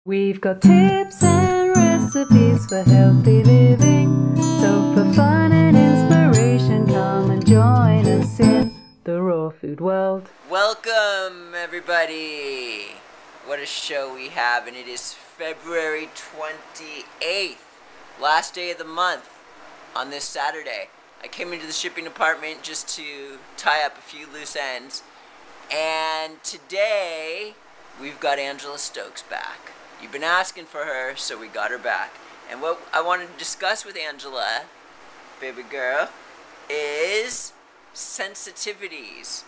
We've got tips and recipes for healthy living. So for fun and inspiration, come and join us in the raw food world. Welcome, everybody. What a show we have, and it is February 28th, last day of the month, on this Saturday. I came into the shipping department just to tie up a few loose ends, and today we've got Angela Stokes back. You've been asking for her, so we got her back. And what I wanted to discuss with Angela, baby girl, is sensitivities.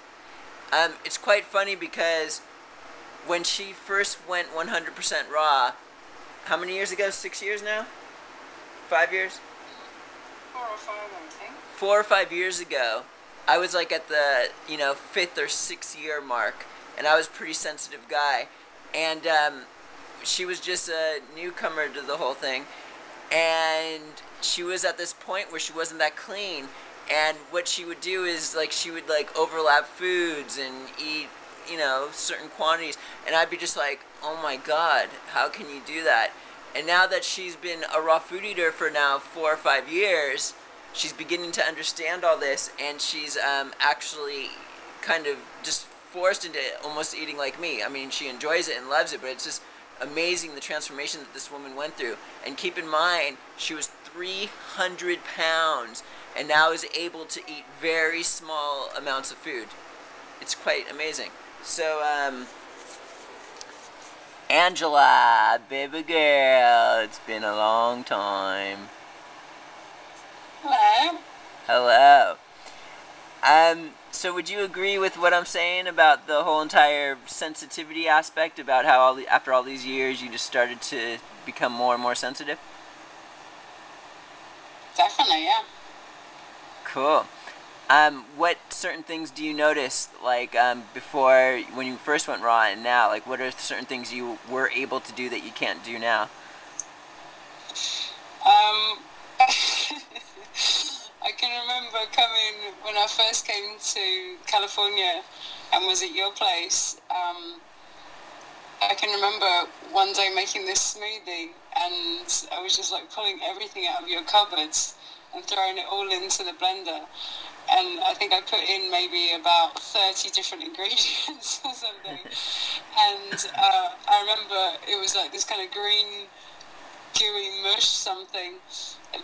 It's quite funny because when she first went 100% raw, how many years ago? 6 years now? 5 years? 4 or 5, I think. 4 or 5 years ago, I was like at the, 5th or 6th year mark, and I was a pretty sensitive guy. And, she was just a newcomer to the whole thing, and she was at this point where she wasn't that clean, and what she would do is, she would, overlap foods and eat, certain quantities, and I'd be just like, oh my god, how can you do that? And now that she's been a raw food eater for now 4 or 5 years, she's beginning to understand all this, and she's actually kind of just forced into almost eating like me. I mean, she enjoys it and loves it, but it's just amazing the transformation that this woman went through. And keep in mind, she was 300 pounds and now is able to eat very small amounts of food. It's quite amazing. So, Angela, baby girl, it's been a long time. Hello. Hello. So would you agree with what I'm saying about the whole entire sensitivity aspect, about how after all these years you just started to become more and more sensitive? Definitely, yeah. Cool. What certain things do you notice, before, when you first went raw and now? What are certain things you were able to do that you can't do now? I can remember coming when I first came to California and was at your place. I can remember one day making this smoothie, and I was just pulling everything out of your cupboards and throwing it all into the blender. And I think I put in maybe about 30 different ingredients or something. And I remember it was this kind of green, gooey mush something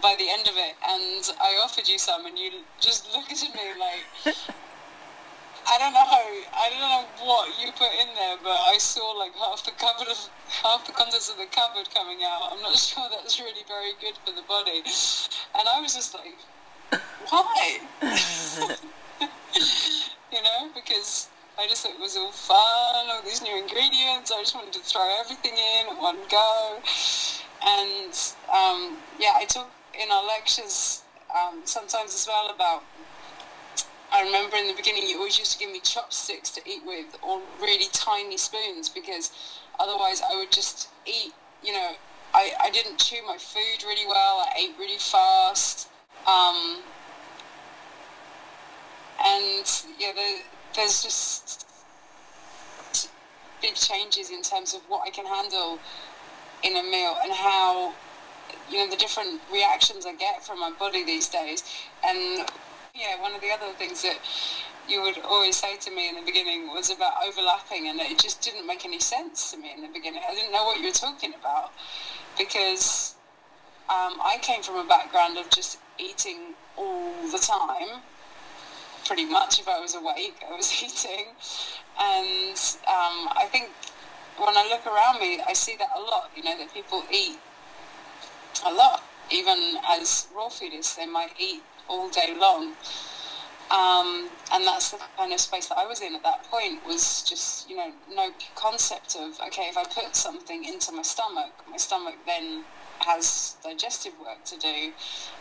by the end of it, and I offered you some, and you just looked at me like, I don't know what you put in there, but I saw half the contents of the cupboard coming out. I'm not sure that's really very good for the body. And I was just like, why? Because I just thought it was all fun, all these new ingredients. I just wanted to throw everything in at one go. And I talk in our lectures sometimes as well about, I remember in the beginning you always used to give me chopsticks to eat with, or really tiny spoons, because otherwise I would just eat, I didn't chew my food really well, I ate really fast, there's just big changes in terms of what I can handle in a meal, and how the different reactions I get from my body these days. And one of the other things that you would always say to me in the beginning was about overlapping, and it just didn't make any sense to me in the beginning. I didn't know what you were talking about, because I came from a background of just eating all the time. Pretty much, if I was awake, I was eating. And I think when I look around me, I see that a lot, that people eat a lot. Even as raw foodies, they might eat all day long. And that's the kind of space that I was in at that point, was just, no concept of, okay, if I put something into my stomach then has digestive work to do,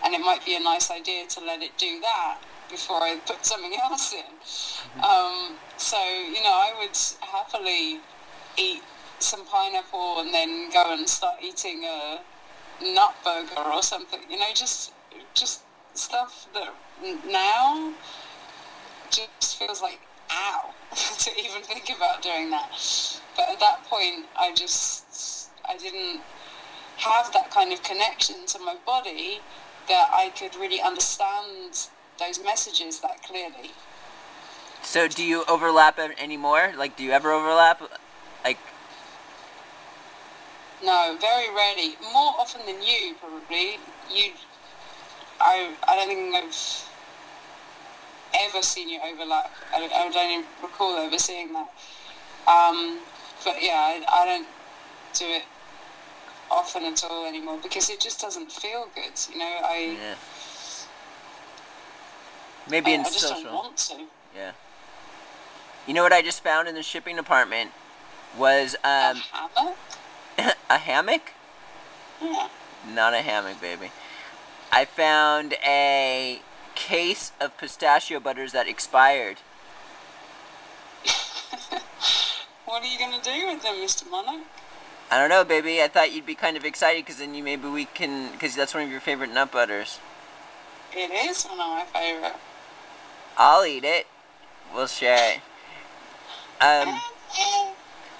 and it might be a nice idea to let it do that before I put something else in. I would happily eat some pineapple and then go and start eating a nut burger or something, just stuff that now just feels like ow to even think about doing that. But at that point I I didn't have that kind of connection to my body that I could really understand those messages that clearly. So do you overlap anymore? Like, do you ever overlap? Like, no, very rarely. More often than you, probably. I don't think I've ever seen you overlap. I don't even recall ever seeing that. But yeah, I don't do it often at all anymore because it just doesn't feel good, you know. yeah. Maybe in I just social. don't want to. Yeah. You know what I just found in the shipping department was A hammock? a hammock? Yeah. Not a hammock, baby. I found a case of pistachio butters that expired. What are you going to do with them, Mr. Monarch? I don't know, baby. I thought you'd be kind of excited because then maybe we can, because that's one of your favorite nut butters. It is one of my favourite. I'll eat it. We'll share it.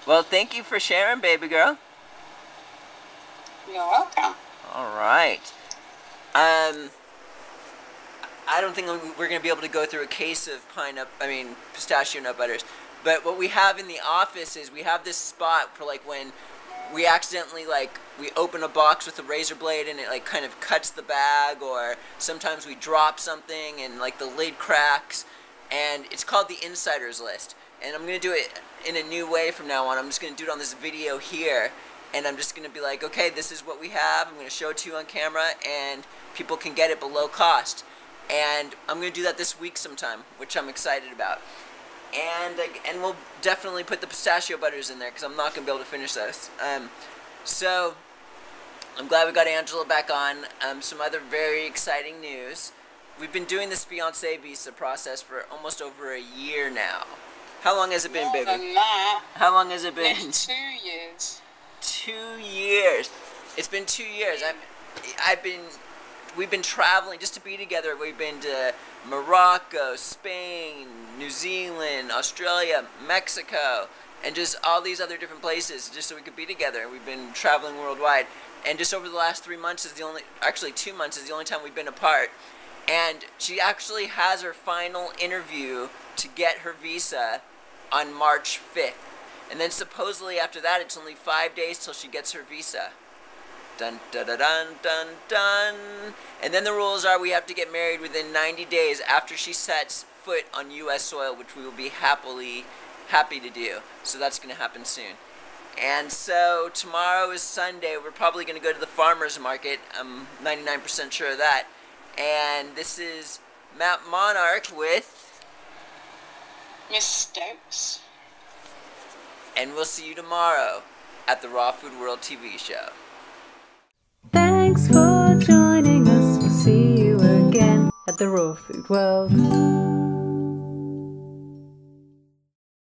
Well, thank you for sharing, baby girl. You're welcome. All right. I don't think we're going to be able to go through a case of pistachio nut butters. But what we have in the office is we have this spot for like when we accidentally we open a box with a razor blade and it like kind of cuts the bag, or sometimes we drop something and like the lid cracks, and it's called the insider's list. And I'm going to do it in a new way from now on. I'm just going to do it on this video here, and I'm just going to be like, okay, this is what we have. I'm going to show it to you on camera, and people can get it below cost. And I'm going to do that this week sometime, which I'm excited about. And we'll definitely put the pistachio butters in there because I'm not going to be able to finish those. So I'm glad we got Angela back on. Some other very exciting news. We've been doing this fiancé visa process for almost over a year now. How long has it been, baby? More than that. How long has it been? 2 years. 2 years. It's been 2 years. We've been traveling just to be together. We've been to Morocco, Spain, New Zealand, Australia, Mexico, and just all these other different places just so we could be together. We've been traveling worldwide. And just over the last 3 months actually 2 months is the only time we've been apart. And she actually has her final interview to get her visa on March 5th. And then supposedly after that it's only 5 days till she gets her visa. Dun dun dun dun dun dun. And then the rules are we have to get married within 90 days after she sets foot on U.S. soil, which we will be happy to do. So that's going to happen soon. And so tomorrow is Sunday. We're probably going to go to the farmer's market. I'm 99% sure of that. And this is Matt Monarch with Miss Stokes. And we'll see you tomorrow at the Raw Food World TV show. Thanks for joining us. We'll see you again at the Raw Food World.